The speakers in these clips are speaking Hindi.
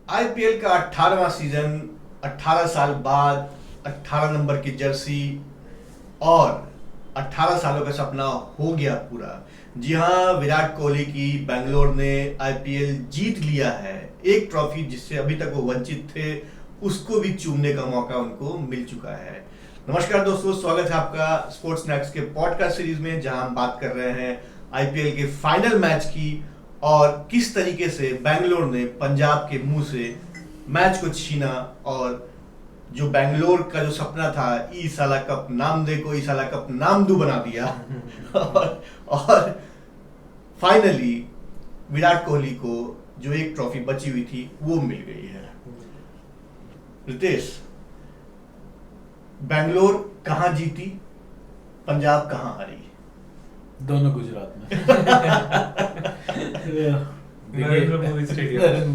आईपीएल का 18वां सीजन, 18 साल बाद 18 नंबर की जर्सी और 18 सालों का सपना हो गया पूरा। जी हाँ, विराट कोहली की बेंगलोर ने आईपीएल जीत लिया है। एक ट्रॉफी जिससे अभी तक वो वंचित थे, उसको भी चूमने का मौका उनको मिल चुका है। नमस्कार दोस्तों, स्वागत है आपका स्पोर्ट्स स्नैक्स के पॉडकास्ट सीरीज में, जहां हम बात कर रहे हैं आईपीएल के फाइनल मैच की और किस तरीके से बेंगलोर ने पंजाब के मुंह से मैच को छीना और जो बेंगलोर का जो सपना था, ई साला कप नाम दे को ई साला कप नाम दू बना दिया और फाइनली विराट कोहली को जो एक ट्रॉफी बची हुई थी वो मिल गई है। रितेश, बेंगलोर कहाँ जीती, पंजाब कहाँ हारी? दोनों गुजरात में। नरेंद्र मोदी स्टेडियम।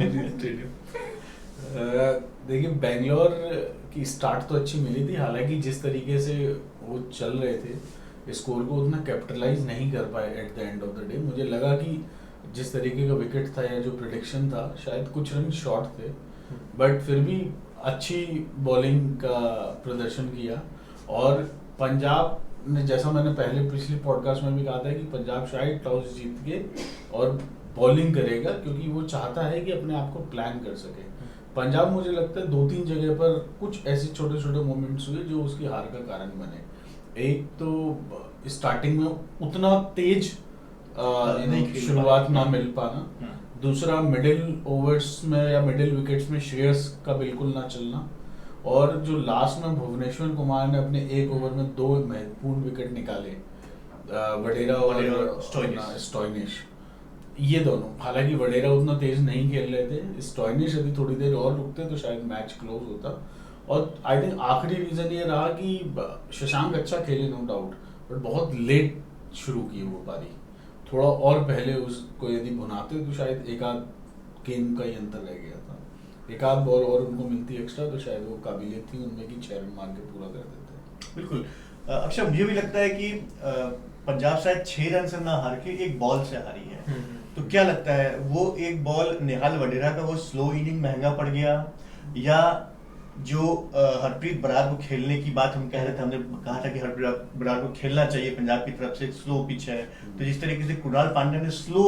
देखिए, बेंगलोर की स्टार्ट तो अच्छी मिली थी, हालांकि जिस तरीके से वो चल रहे थे स्कोर को उतना कैपिटलाइज नहीं कर पाए at the end of the day. मुझे लगा कि जिस तरीके का विकेट था या जो प्रेडिक्शन था, शायद कुछ रन शॉर्ट थे, बट फिर भी अच्छी बॉलिंग का प्रदर्शन किया। और पंजाब ने, जैसा मैंने पहले पिछले पॉडकास्ट में भी कहा था, कि पंजाब शायद टॉस जीत के और बॉलिंग करेगा, क्योंकि वो चाहता है कि अपने आप को प्लान कर सके। पंजाब, मुझे लगता है 2-3 जगह पर कुछ ऐसे छोटे छोटे मोमेंट्स हुए जो उसकी हार का कारण बने। एक तो स्टार्टिंग में उतना तेज शुरुआत ना मिल पाना, दूसरा मिडिल ओवर्स में या मिडिल विकेट्स में श्रेयस का बिल्कुल ना चलना, और जो लास्ट में भुवनेश्वर कुमार ने अपने एक ओवर में 2 महत्वपूर्ण विकेट निकाले, वडेरा और स्टॉइनिश। ये दोनों, हालांकि वडेरा उतना तेज नहीं खेल रहे थे, स्टॉइनिश यदि थोड़ी देर और रुकते तो शायद मैच क्लोज होता। और आई थिंक आखिरी रीजन ये रहा कि शशांक अच्छा खेले, नो डाउट, बट बहुत लेट शुरू की वो पारी। थोड़ा और पहले उसको यदि भुनाते तो शायद एक आध गेंद का ही अंतर रह गया था। एक आध बॉल और उनको मिलती एक्स्ट्रा तो शायद वो काबिलियत थी उनमें कि 6 रन मार के पूरा कर देते। बिल्कुल। अक्षय, मुझे भी लगता है कि पंजाब शायद 6 रन से ना हार के एक बॉल से हारी है। तो क्या लगता है, वो एक बॉल निहाल वडेरा का वो स्लो इनिंग महंगा पड़ गया, या जो हरप्रीत बरार को खेलने की बात हम कह रहे थे, हमने कहा था कि हरप्रीत बरार को खेलना चाहिए पंजाब की तरफ से, एक स्लो पिच है, तो जिस तरीके से कुणाल पांड्या ने स्लो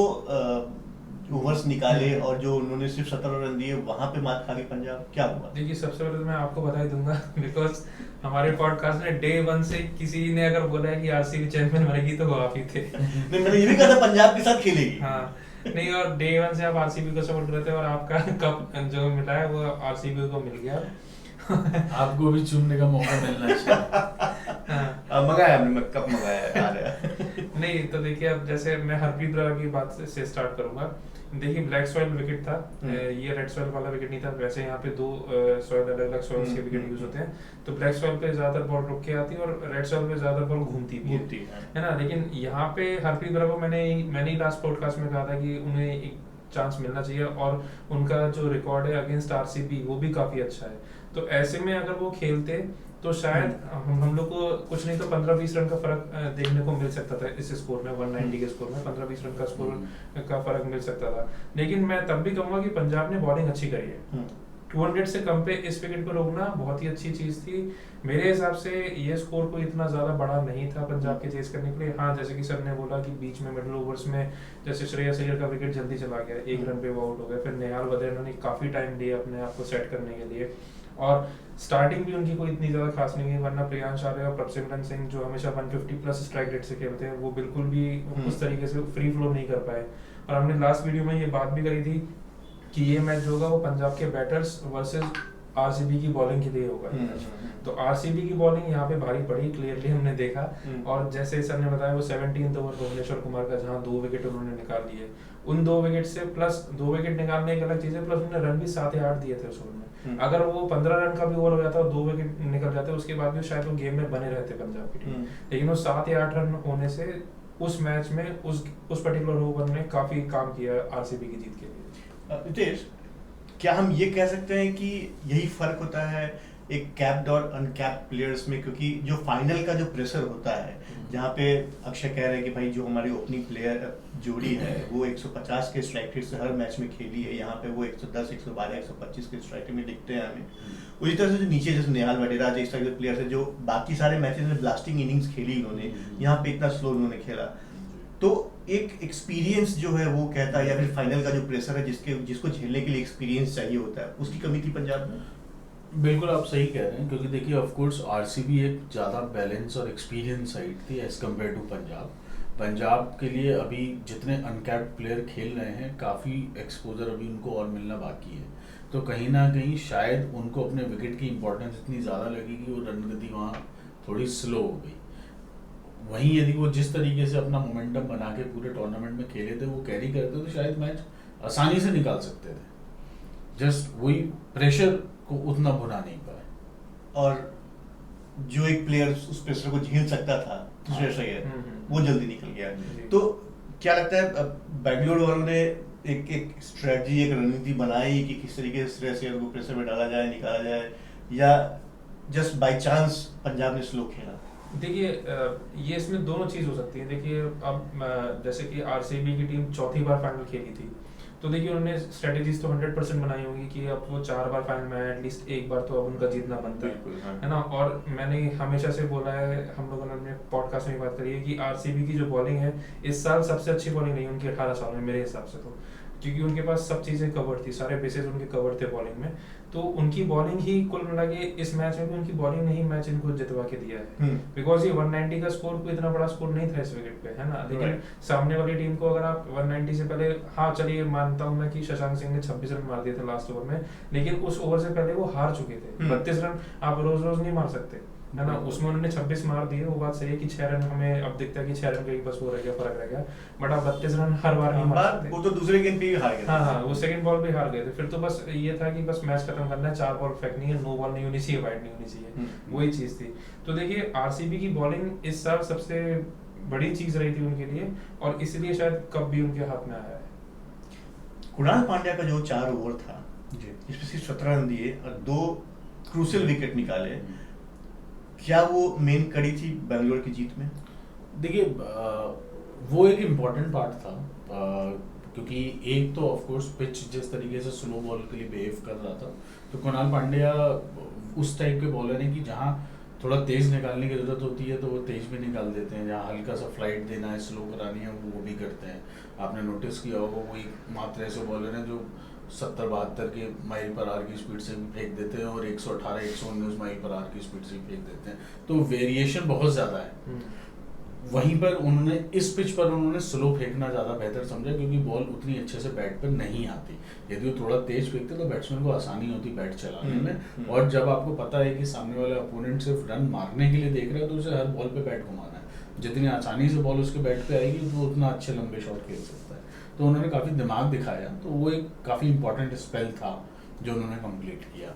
ओवर्स निकाले और जो उन्होंने सिर्फ 17 रन दिए, वहां पे मात खा गई पंजाब। क्या हुआ? देखिए, सबसे पहले तो मैं आपको बधाई दूंगा बिकॉज हमारे पॉडकास्ट में डे 1 से किसी ने अगर बोला है कि आरसीबी चैंपियन बनेगी तो वो आप ही थे। नहीं, मैंने ये भी कहा था पंजाब के साथ खेलेगी। हाँ, नहीं, और डे 1 से आप आरसीबी को सपोर्ट करते हैं और आपका कप जो मिला है वो आरसीबी को मिल गया। आपको भी चूमने का मौका मिलना चाहिए। मंगाया हमने, कब मंगाया आ रहा नहीं, तो देखिए, अब जैसे मैं हरप्रीत बरार की बात से स्टार्ट करूंगा। देखिए, ब्लैक सॉइल विकेट था, ये रेड सॉइल वाला विकेट नहीं था। वैसे यहाँ पे 2 सॉइल, अलग अलग सॉइल्स के विकेट यूज होते हैं। तो ब्लैक सॉइल पे ज्यादातर बॉल रुक के आती है और रेड सॉइल पे ज्यादातर बॉल घूमती भी है ना। लेकिन यहाँ पे हरप्रीत बरार को मैंने लास्ट पॉडकास्ट में कहा था कि उन्हें एक चांस मिलना चाहिए, और उनका जो रिकॉर्ड है अगेंस्ट आरसीबी वो भी काफी अच्छा है। तो ऐसे में अगर वो खेलते तो शायद हम लोग को कुछ नहीं तो 15-20 रन का फर्क देखने को मिल सकता था इस स्कोर में। 190 के स्कोर में 15-20 रन का स्कोर का फर्क मिल सकता था। लेकिन मैं तब भी कहूंगा कि पंजाब ने बॉलिंग अच्छी करी है। 200 से कम पे इस विकेट को रोकना बहुत ही अच्छी चीज थी। मेरे हिसाब से ये स्कोर कोई इतना ज्यादा बड़ा नहीं था पंजाब के चेस करने के लिए। हाँ, जैसे कि सर ने बोला कि बीच में मिडिल ओवर्स में जैसे श्रेयस अय्यर का विकेट जल्दी चला गया, 1 रन पे वो आउट हो गया, फिर निहाल वडेरा ने काफी टाइम लिया अपने आप को सेट करने के लिए, और स्टार्टिंग भी उनकी कोई इतनी ज्यादा खास नहीं है। वरना प्रियांश आर्य और प्रभसिमरन सिंह जो हमेशा 150 प्लस स्ट्राइक रेट से खेलते हैं, वो बिल्कुल भी उस तरीके से फ्री फ्लो नहीं कर पाए। और हमने लास्ट वीडियो में ये बात भी करी थी कि ये मैच जो होगा वो पंजाब के बैटर्स वर्सेस आरसीबी की बॉलिंग के लिए होगा। तो आरसीबी की बॉलिंग यहाँ पे भारी पड़ी, क्लियरली हमने देखा। और जैसे सर ने बताया, वो 17th ओवर भुवनेश्वर कुमार का, जहाँ 2 विकेट उन्होंने निकाल दिए। उन 2 विकेट से प्लस 2 विकेट निकालने एक अलग चीज है, प्लस उन्होंने रन भी 7 या 8 दिए थे उस ओवर में। अगर वो 15 रन का भी ओवर हो जाता और 2 विकेट निकल जाते, उसके बाद भी शायद वो गेम में बने रहते पंजाब की टीम। लेकिन वो 7 या 8 रन होने से उस मैच में उस पर्टिकुलर ओवर में काफी काम किया आरसीबी की जीत के लिए। नितेश, क्या हम ये कह सकते हैं कि यही फर्क होता है एक कैप्ड और अनकैप्ड प्लेयर्स में, क्योंकि जो फाइनल का जो प्रेशर होता है, जहाँ पे अक्षय कह रहे हैं कि भाई जो हमारी ओपनिंग प्लेयर जोड़ी है वो 150 के स्ट्राइक रेट से हर मैच में खेली है, यहाँ पे वो 110, 112, 125 के स्ट्राइक रेट में दिखते हैं हमें। उसी तरह से जो नीचे जैसे नेहाल वडेरा इस तरह के प्लेयर्स है जो बाकी सारे मैचेस में ब्लास्टिंग इनिंग्स खेली उन्होंने, यहाँ पे इतना स्लो उन्होंने खेला। तो एक एक्सपीरियंस जो है वो कहता है, या फिर फाइनल का जो प्रेशर है जिसको झेलने के लिए एक्सपीरियंस चाहिए होता है, उसकी कमी थी पंजाब में। बिल्कुल आप सही कह रहे हैं, क्योंकि देखिए ऑफ कोर्स आरसीबी एक ज़्यादा बैलेंस और एक्सपीरियंस साइड थी as compare to Punjab. Punjab के लिए अभी जितने अनकैप्ड प्लेयर खेल रहे हैं काफ़ी एक्सपोजर अभी उनको और मिलना बाकी है, तो कहीं ना कहीं शायद उनको अपने विकेट की इंपॉर्टेंस इतनी ज़्यादा लगी कि वो रन गति वहाँ थोड़ी स्लो हो गई। वहीं यदि वो जिस तरीके से अपना मोमेंटम बना के पूरे टूर्नामेंट में खेले थे, वो कैरी करते तो शायद मैच आसानी से निकाल सकते थे। जस्ट वही प्रेशर को उतना भुना नहीं पाए, और जो एक प्लेयर उस प्रेशर को झेल सकता था श्रेयस अय्यर, वो जल्दी निकल गया। तो क्या लगता है बेंगलुरु वालों ने एक स्ट्रेटजी, एक रणनीति बनाई कि किस तरीके से श्रेयस अय्यर को प्रेशर में डाला जाए, निकाला जाए, या जस्ट बाय चांस पंजाब ने स्लो खेला? देखिए ये इसमें दोनों चीज़ हो सकती है। देखिए अब जैसे कि आरसीबी की टीम चौथी बार फाइनल खेली थी, तो देखिए उन्होंने स्ट्रेटेजीज तो 100% बनाई होंगी कि अब वो 4 बार फाइनल में एटलीस्ट एक बार तो अब उनका जीतना बनता है ना। और मैंने हमेशा से बोला है, हम लोगों ने अपने पॉडकास्ट में बात करी है कि आरसीबी की जो बॉलिंग है इस साल सबसे अच्छी बॉलिंग नहीं उनकी 18 साल में मेरे हिसाब से, तो क्योंकि उनके पास सब चीज़ें कवर थी, सारे बेसेस उनके कवर थे बॉलिंग में, तो उनकी बॉलिंग ही कुल मिला के इस मैच में भी उनकी बॉलिंग ने ही मैच इनको जितवा के दिया है। बिकॉज ये 190 का स्कोर कोई इतना बड़ा स्कोर नहीं था इस विकेट पे, है ना। लेकिन सामने वाली टीम को अगर आप 190 से पहले, हाँ चलिए मानता हूँ मैं कि शशांक सिंह ने 26 रन मार दिए थे लास्ट ओवर में, लेकिन उस ओवर से पहले वो हार चुके थे। 32 रन आप रोज रोज नहीं मार सकते, है ना। उसमें उन्होंने 26 मार दिए, वो बात सही है कि 6 रन हमें अब दिखता है कि 6 रन का ही बस वो रह गया, फर्क रह गया, बट आप 32 रन हर बार नहीं मार सकते। वो तो दूसरे गेंद पे ही हार गए। हाँ, वो सेकंड बॉल पे हार गए थे। फिर तो बस ये था कि बस मैच खत्म करना है, 4 बॉल फेंकनी है, नो बॉल नहीं होनी चाहिए, वाइड नहीं होनी चाहिए, वही चीज थी। तो देखिए आरसीबी की बॉलिंग इस साल सबसे बड़ी चीज रही थी उनके लिए, और इसलिए शायद कप भी उनके हाथ में आया है। कुणाल पांड्या का जो 4 ओवर था जिसमें सिर्फ 17 रन दिए और 2 क्रूशियल विकेट निकाले, क्या वो मेन कड़ी थी बेंगलोर की जीत में? देखिए वो एक इम्पॉर्टेंट पार्ट था, क्योंकि एक तो ऑफ कोर्स पिच जिस तरीके से स्लो बॉल के लिए बिहेव कर रहा था, तो कुणाल पांड्या उस टाइप के बॉलर हैं कि जहाँ थोड़ा तेज़ निकालने की ज़रूरत होती है तो वो तेज़ भी निकाल देते हैं, जहाँ हल्का सा फ्लाइट देना है, स्लो करानी है, वो भी करते हैं। आपने नोटिस किया होगा वही मात्र ऐसे बॉलर हैं जो 70-72 के माइल पर आवर की स्पीड से भी फेंक देते हैं और 118-119 माइल पर आवर की स्पीड से भी फेंक देते हैं, तो वेरिएशन बहुत ज़्यादा है। वहीं पर उन्होंने इस पिच पर उन्होंने स्लो फेंकना ज़्यादा बेहतर समझा, क्योंकि बॉल उतनी अच्छे से बैट पर नहीं आती। यदि वो थोड़ा तेज फेंकते तो बैट्समैन को आसानी होती बैट चलाने में, और जब आपको पता है कि सामने वाला अपोनेंट सिर्फ रन मारने के लिए देख रहा है तो उसे हर बॉल पे बैट घुमाना है, जितनी आसानी से बॉल उसके बैट पे आएगी तो उतना अच्छे लंबे शॉट खेल सकता है। तो उन्होंने काफ़ी दिमाग दिखाया, तो वो एक काफ़ी इंपॉर्टेंट स्पेल था जो उन्होंने कंप्लीट किया।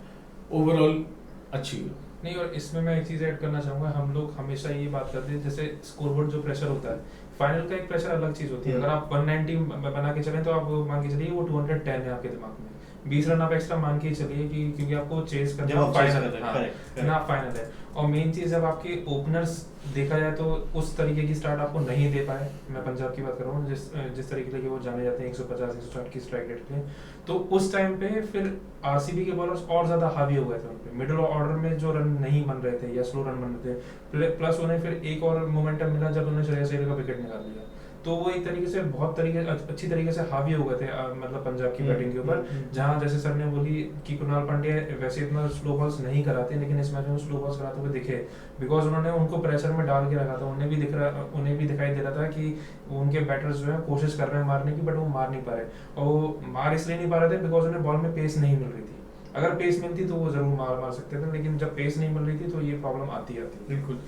ओवरऑल अच्छी हुई। नहीं, और इसमें मैं एक चीज़ ऐड करना चाहूँगा, हम लोग हमेशा ये बात करते हैं जैसे स्कोरबोर्ड जो प्रेशर होता है, फाइनल का एक प्रेशर अलग चीज़ होती है। अगर आप 190 बना के चलें तो आप मान के चलिए वो 210 है आपके दिमाग में, 20 रन आप एक्स्ट्रा मान के चलिए कि क्योंकि आपको चेस करना फाइनल है, फाइनल है। और मेन चीज़ जब आपके ओपनर्स देखा जाए तो उस तरीके की स्टार्ट आपको नहीं दे पाए, मैं पंजाब की बात कर रहा हूँ, जिस तरीके से वो जाने जाते हैं 150-160 की स्ट्राइक रेट पे, तो उस टाइम पे फिर आरसीबी के बॉलर्स और ज़्यादा हावी हो गए थे उन पे। मिडिल ऑर्डर में जो रन नहीं बन रहे थे या स्लो रन बन रहे थे, प्लस उन्हें फिर एक और मोमेंटम मिला जब उन्होंने श्रेयस अय्यर का विकेट निकाल लिया, तो वो एक तरीके से बहुत अच्छी तरीके से हावी हो गए थे मतलब पंजाब की बैटिंग के ऊपर। जहां जैसे सर ने बोली कि कुणाल पांड्या वैसे इतना स्लो बॉल्स नहीं कराते, लेकिन इस मैच में स्लो बॉल्स कराते हुए दिखे, बिकॉज उन्होंने उनको प्रेशर में डाल के रखा था। उन्हें भी दिखाई दे रहा था कि उनके बैटर्स जो है कोशिश कर रहे हैं मारने की, बट वो मार नहीं पा रहे, और वो मार इसलिए नहीं पा रहे थे बिकॉज उन्हें बॉल में पेस नहीं मिल रही थी। अगर पेस मिलती तो वो जरूर मार सकते थे, लेकिन जब पेस नहीं मिल रही थी तो ये प्रॉब्लम आती बिल्कुल।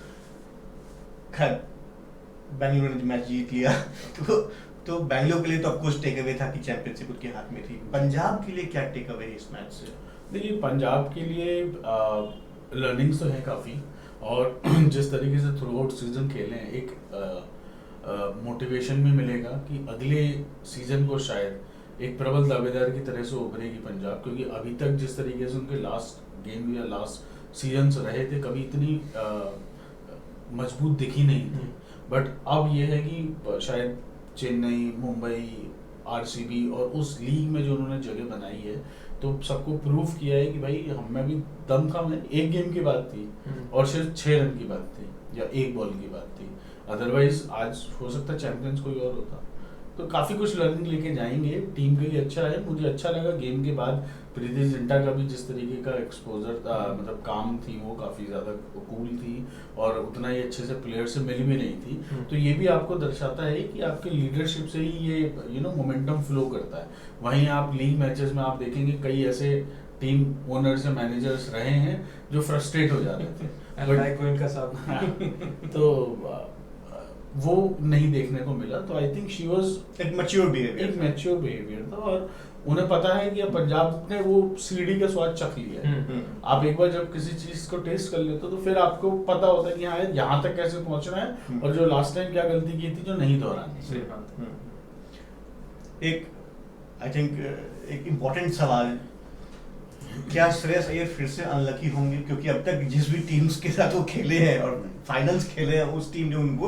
खैर बेंगलुरु ने मैच जीत लिया तो बेंगलुरु के लिए तो ऑफकोर्स टेक अवे था कि चैंपियनशिप उनके हाथ में थी। पंजाब के लिए क्या टेक अवे है इस मैच से? देखिए पंजाब के लिए लर्निंग्स तो है काफ़ी, और जिस तरीके से थ्रू आउट सीजन खेले हैं एक मोटिवेशन भी मिलेगा कि अगले सीजन को शायद एक प्रबल दावेदार की तरह से उभरेगी पंजाब, क्योंकि अभी तक जिस तरीके से उनके लास्ट गेम या लास्ट सीजन्स रहे थे कभी इतनी मजबूत दिखी नहीं थी। बट अब ये है कि शायद चेन्नई, मुंबई, आरसीबी और उस लीग में जो उन्होंने जगह बनाई है तो सबको प्रूव किया है कि भाई हम में भी दम कम है। एक गेम की बात थी और सिर्फ 6 रन की बात थी या एक बॉल की बात थी, अदरवाइज आज हो सकता है चैंपियंस कोई और होता। तो काफ़ी कुछ लर्निंग लेके जाएंगे, टीम के लिए अच्छा है। मुझे अच्छा लगा गेम के बाद प्रीति जिंटा का भी जिस तरीके का एक्सपोजर था, मतलब काम थी वो काफ़ी ज़्यादा कूल थी और उतना ही अच्छे से प्लेयर से मिल भी नहीं थी। तो ये भी आपको दर्शाता है कि आपके लीडरशिप से ही ये मोमेंटम फ्लो करता है। वहीं आप लीग मैचेस में आप देखेंगे कई ऐसे टीम ओनर्स या मैनेजर्स रहे हैं जो फ्रस्ट्रेट हो जाते थे तो वो नहीं देखने को मिला। तो आई थिंक शी वाज एक मैच्योर बिहेवियर था और उन्हें पता है कि अब पंजाब ने वो सीढ़ी का स्वाद चख लिया है। आप एक बार जब किसी चीज को टेस्ट कर लेते हो तो फिर आपको पता होता है कि हाँ यहाँ तक कैसे पहुंचना है और जो लास्ट टाइम क्या गलती की थी जो नहीं दोहरानी। एक आई थिंक एक इम्पोर्टेंट सवाल, क्या श्रेयस अय्यर फिर से अनलकी होंगे? क्योंकि अब तक जिस भी टीम्स के साथ वो खेले हैं और फाइनल्स खेले हैं उस टीम ने उनको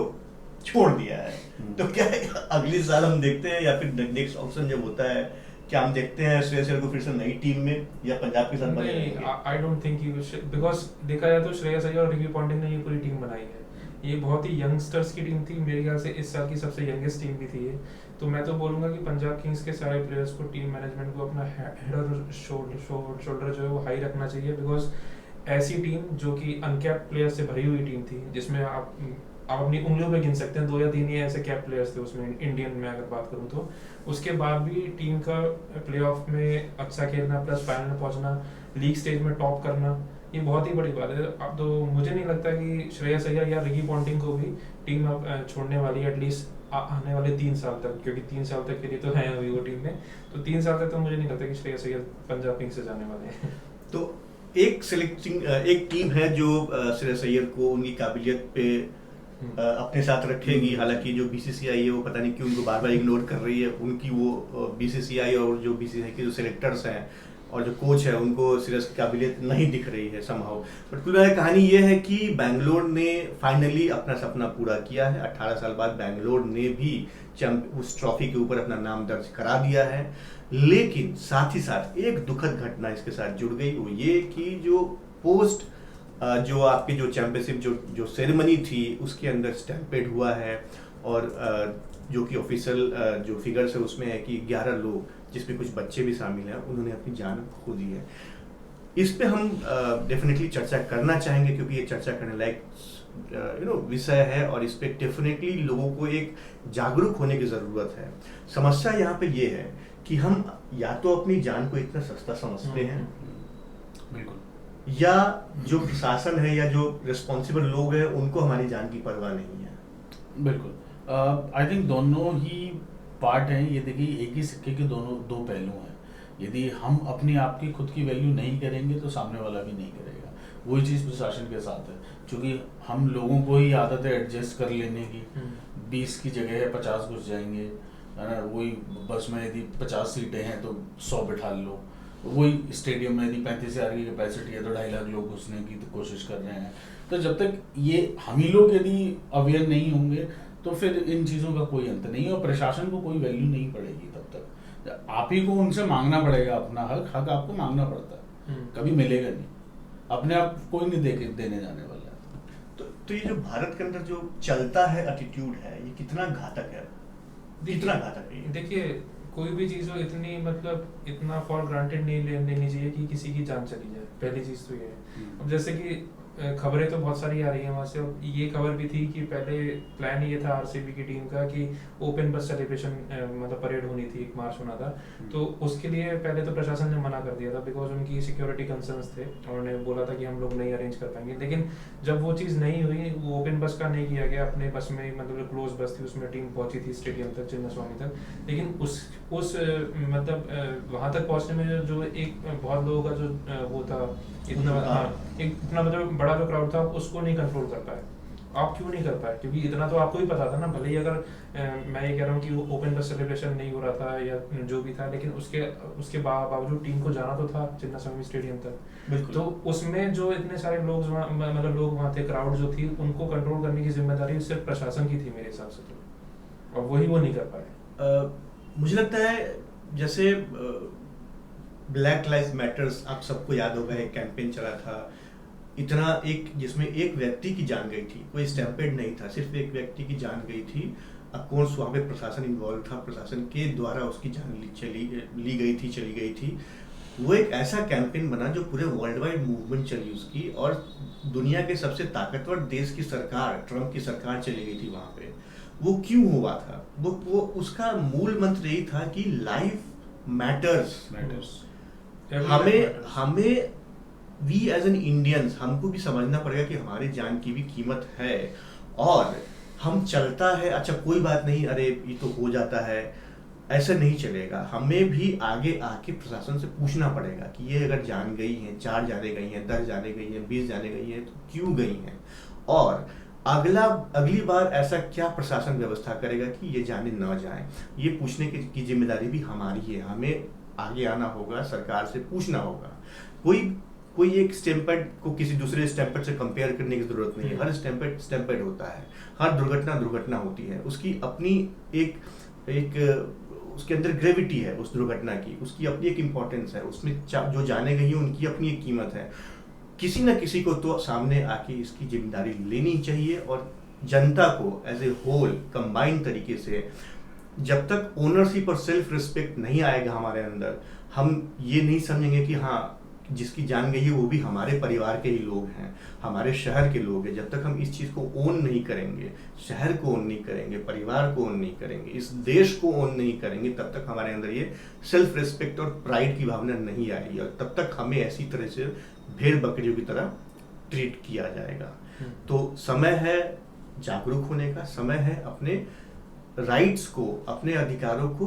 छोड़ दिया है। तो क्या अगले साल हम देखते हैं या फिर नेक्स्ट ऑप्शन जब होता है क्या हम देखते हैं श्रेयस अय्यर को फिर से नई टीम में या पंजाब के साथ बने रहेंगे? I don't think you, because देखा जाए तो श्रेयस अय्यर और रिकी पॉन्टिंग ने ये पूरी टीम बनाई है। ये बहुत ही यंगस्टर्स की टीम थी, मेरे ख्याल से इस साल की सबसे यंगेस्ट टीम भी थी ये। तो मैं तो बोलूंगा कि पंजाब किंग्स के सारे प्लेयर्स को, टीम मैनेजमेंट को अपना हेड और शोल्डर जो है वो हाई रखना चाहिए। बिकॉज ऐसी टीम जो कि अनकैप्ड प्लेयर्स से भरी हुई टीम थी, जिसमें आप अपनी उंगलियों पे गिन सकते हैं 2 या 3 ही ऐसे कैप प्लेयर्स थे उसमें, इंडियन में अगर बात करूं तो। उसके बाद भी टीम का प्लेऑफ में अच्छा खेलना प्लस फाइनल में पहुंचना, लीग स्टेज में टॉप करना, ये बहुत ही बड़ी बात है। अब तो मुझे नहीं लगता कि श्रेयस अय्यर या रिकी पॉन्टिंग को भी टीम अब छोड़ने वाली है, एटलीस्ट आने वाले 3 साल तक, क्योंकि 3 साल तक के लिए तो है अभी वो टीम में। तो 3 साल तक तो मुझे नहीं लगता कि श्रेयस अय्यर पंजाब किंग्स से जाने वाले हैं। तो एक टीम है जो श्रेयस अय्यर को उनकी काबिलियत पे अपने साथ रखेगी। हालांकि जो बीसीसीआई है वो पता नहीं क्यों उनको बार बार इग्नोर कर रही है। उनकी वो बीसीसीआई और जो बीसीसीआई के जो सिलेक्टर्स हैं और जो कोच है उनको श्रेयस की काबिलियत नहीं दिख रही है समहाउ। बट कुल मिलाकर कहानी ये है कि बैंगलोर ने फाइनली अपना सपना पूरा किया है। 18 साल बाद बैंगलोर ने भी उस ट्रॉफी के ऊपर अपना नाम दर्ज करा दिया है। लेकिन साथ ही साथ एक दुखद घटना इसके साथ जुड़ गई, वो ये कि जो पोस्ट जो आपकी जो चैंपियनशिप जो सेरेमनी थी उसके अंदर स्टैम्पेड हुआ है और जो कि ऑफिशियल जो फिगर्स है उसमें है कि 11 लोग जिसमें कुछ बच्चे भी शामिल हैं उन्होंने अपनी जान खो दी है। इस पे हम डेफिनेटली चर्चा करना चाहेंगे क्योंकि ये चर्चा करने लायक विषय है और इस पे डेफिनेटली लोगों को एक जागरूक होने की ज़रूरत है। समस्या यहाँ पे ये है कि हम या तो अपनी जान को इतना सस्ता समझते हैं, बिल्कुल, या जो प्रशासन है या जो रिस्पॉन्सिबल लोग हैं उनको हमारी जान की परवाह नहीं है। बिल्कुल, आई थिंक दोनों ही पार्ट हैं। ये देखिए एक ही सिक्के के दो पहलू हैं। यदि हम अपनी आप की खुद की वैल्यू नहीं करेंगे तो सामने वाला भी नहीं करेगा। वही चीज़ प्रशासन के साथ है, क्योंकि हम लोगों को ही आदत है एडजस्ट कर लेने की। 20 की जगह है 50 घुस जाएंगे, है ना। वही बस में यदि 50 सीटें हैं तो 100 बिठा लो। वही स्टेडियम में यदि 35,000 की कैपेसिटी है तो 2.5 लाख लोग घुसने की तो कोशिश कर रहे हैं। तो जब तक ये हम ही लोग यदि अवेयर नहीं होंगे तो फिर इन चीज़ों का कोई अंत नहीं है और प्रशासन को कोई वैल्यू नहीं पड़ेगी। तब तक आप ही को उनसे मांगना पड़ेगा अपना हक आपको मांगना पड़ता है, कभी मिलेगा नहीं, अपने आप कोई नहीं देने जाने वाला है। तो ये जो भारत के अंदर जो चलता है एटीट्यूड है ये कितना घातक है, कितना घातक है? देखिए कोई भी चीज़ हो इतनी मतलब इतना फॉर ग्रांटेड नहीं लेनी चाहिए कि किसी की जान चली जाए। पहली चीज़ तो ये है। अब जैसे कि खबरें तो बहुत सारी आ रही हैं वहाँ से। ये खबर भी थी कि पहले प्लान ये था आरसीबी की टीम का कि ओपन बस सेलिब्रेशन मतलब परेड होनी थी, 1 मार्च होना था। तो उसके लिए पहले तो प्रशासन ने मना कर दिया था बिकॉज उनकी सिक्योरिटी कंसर्न्स थे। उन्होंने बोला था कि हम लोग नहीं अरेंज कर पाएंगे। लेकिन जब वो चीज़ नहीं हुई, वो ओपन बस का नहीं किया गया, अपने बस में मतलब क्लोज बस थी उसमें टीम पहुंची थी स्टेडियम तक, चिन्नास्वामी तक। लेकिन उस मतलब वहाँ तक पहुँचने में जो एक बहुत लोगों का जो वो था इतना मतलब बड़ा जो क्राउड था उसको नहीं कंट्रोल कर पाए। आप क्यों नहीं कर पाए? क्योंकि इतना तो आपको ही पता था ना, भले ही अगर मैं ये कह रहा हूँ कि वो ओपन का सेलिब्रेशन नहीं हो रहा था या जो भी था, लेकिन उसके बावजूद टीम को जाना तो था चिन्नास्वामी स्टेडियम तक। बिल्कुल। तो उसमें जो इतने सारे लोग मतलब लोग वहाँ थे, क्राउड जो थी, उनको कंट्रोल करने की जिम्मेदारी सिर्फ प्रशासन की थी मेरे हिसाब से, तो और वही वो नहीं कर पाए। मुझे लगता है जैसे ब्लैक लाइव्स मैटर्स, आप सबको याद होगा, एक कैंपेन चला था इतना, एक जिसमें एक व्यक्ति की जान गई थी, कोई स्टैम्पेड नहीं था, सिर्फ एक व्यक्ति की जान गई थी। ऑफ कोर्स वहाँ पे प्रशासन इन्वॉल्व था, प्रशासन के द्वारा उसकी जान ली गई थी, चली गई थी। वो एक ऐसा कैंपेन बना जो पूरे वर्ल्ड वाइड मूवमेंट चली उसकी, और दुनिया के सबसे ताकतवर देश की सरकार, ट्रम्प की सरकार चली गई थी वहाँ पे। वो क्यों हुआ था? वो उसका मूल मंत्र यही था कि लाइफ मैटर्स। हमें वी एज एन इंडियंस, हमको भी समझना पड़ेगा कि हमारी जान की भी कीमत है, और हम चलता है अच्छा कोई बात नहीं, अरे ये तो हो जाता है, ऐसा नहीं चलेगा। हमें भी आगे आके प्रशासन से पूछना पड़ेगा कि ये अगर जान गई हैं, 4 जाने गई हैं, 10 जाने गई हैं, 20 जाने गई हैं, तो क्यों गई हैं, और अगली बार ऐसा क्या प्रशासन व्यवस्था करेगा कि ये जाने न जाए। ये पूछने की जिम्मेदारी भी हमारी है, हमें आगे आना होगा, सरकार से पूछना होगा। कोई एक स्टैम्पेड को किसी दूसरे स्टैम्पेड से कंपेयर करने की जरूरत नहीं है। हर स्टैम्पेड होता है, हर दुर्घटना होती है, उसकी अपनी एक उसके अंदर ग्रेविटी है उस दुर्घटना की, उसकी अपनी एक इम्पोर्टेंस है, उसमें जो जाने गई है उनकी अपनी एक कीमत है। किसी न किसी को तो सामने आके इसकी जिम्मेदारी लेनी चाहिए, और जनता को एज ए होल कंबाइंड तरीके से, जब तक ओनरशिप और सेल्फ रिस्पेक्ट नहीं आएगा हमारे अंदर, हम ये नहीं समझेंगे कि हाँ जिसकी जान गई है वो भी हमारे परिवार के ही लोग हैं, हमारे शहर के लोग हैं। जब तक हम इस चीज़ को ओन नहीं करेंगे, शहर को ओन नहीं करेंगे, परिवार को ओन नहीं करेंगे, इस देश को ओन नहीं करेंगे, तब तक हमारे अंदर ये सेल्फ रिस्पेक्ट और प्राइड की भावना नहीं आएगी, और तब तक हमें ऐसी तरह से भेड़ बकरियों की तरह ट्रीट किया जाएगा। तो समय है जागरूक होने का, समय है अपने राइट्स को, अपने अधिकारों को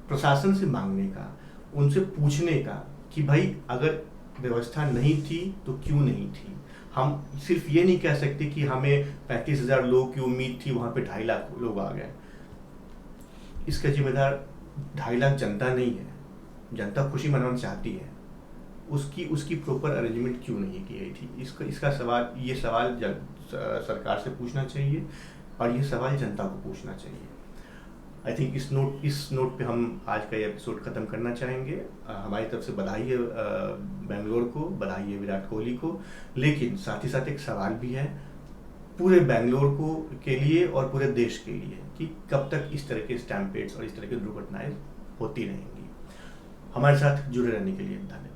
प्रशासन से मांगने का, उनसे पूछने का कि भाई अगर व्यवस्था नहीं थी तो क्यों नहीं थी। हम सिर्फ ये नहीं कह सकते कि हमें 35,000 लोगों की उम्मीद थी, वहाँ पे 2.5 लाख लोग आ गए। इसका जिम्मेदार 2.5 लाख जनता नहीं है। जनता खुशी मनाना चाहती है, उसकी प्रॉपर अरेंजमेंट क्यों नहीं की गई थी। इसका सवाल, ये सवाल सरकार से पूछना चाहिए, और ये सवाल जनता को पूछना चाहिए। आई थिंक इस नोट पे हम आज का ये एपिसोड ख़त्म करना चाहेंगे। हमारी तरफ से बधाई है बेंगलोर को, बधाई है विराट कोहली को, लेकिन साथ ही साथ एक सवाल भी है पूरे बेंगलोर को के लिए और पूरे देश के लिए कि कब तक इस तरह के स्टैम्पेड्स और इस तरह की दुर्घटनाएं होती रहेंगी। हमारे साथ जुड़े रहने के लिए धन्यवाद।